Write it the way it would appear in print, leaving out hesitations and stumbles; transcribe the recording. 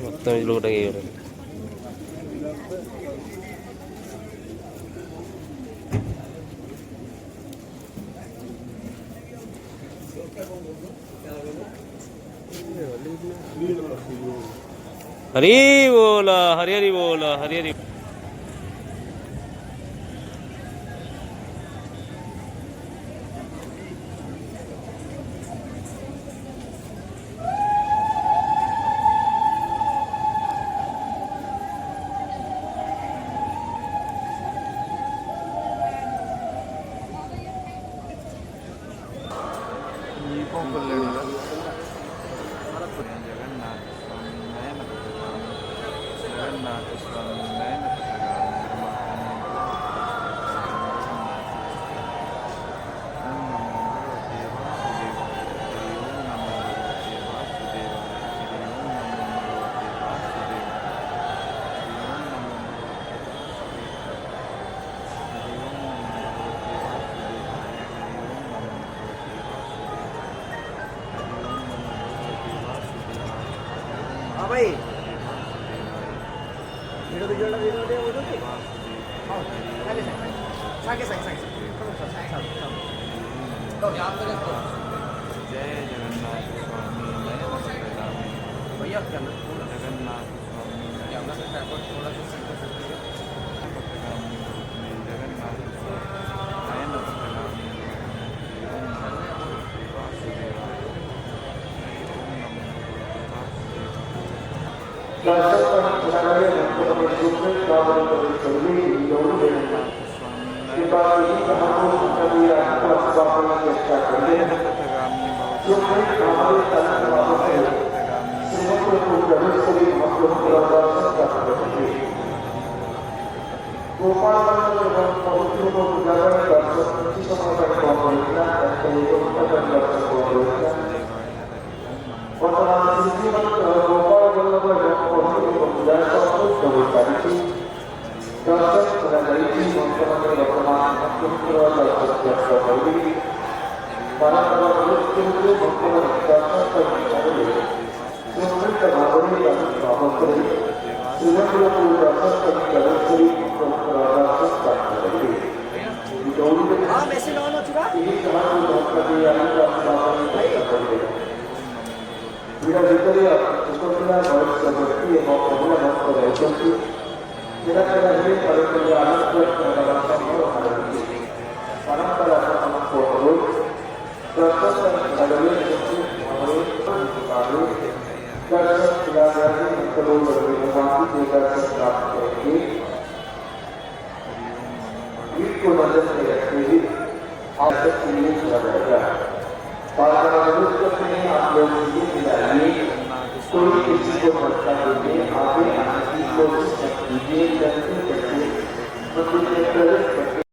మొత్తం ఇల్లు కూడా हरी बोला हरी हरी बोला हरी हरी भाई video video video video okay हां सागे सागे सागे तो यहां पे देखो जय जगन्नाथ स्वामी भैया क्या जगन्नाथ स्वामी क्या ना सकता है थोड़ा सा सेंटर सकते हैं जगन्नाथ कोई किसी को मौका देने आगे आने की कोशिश कीजिए, जल्दी करके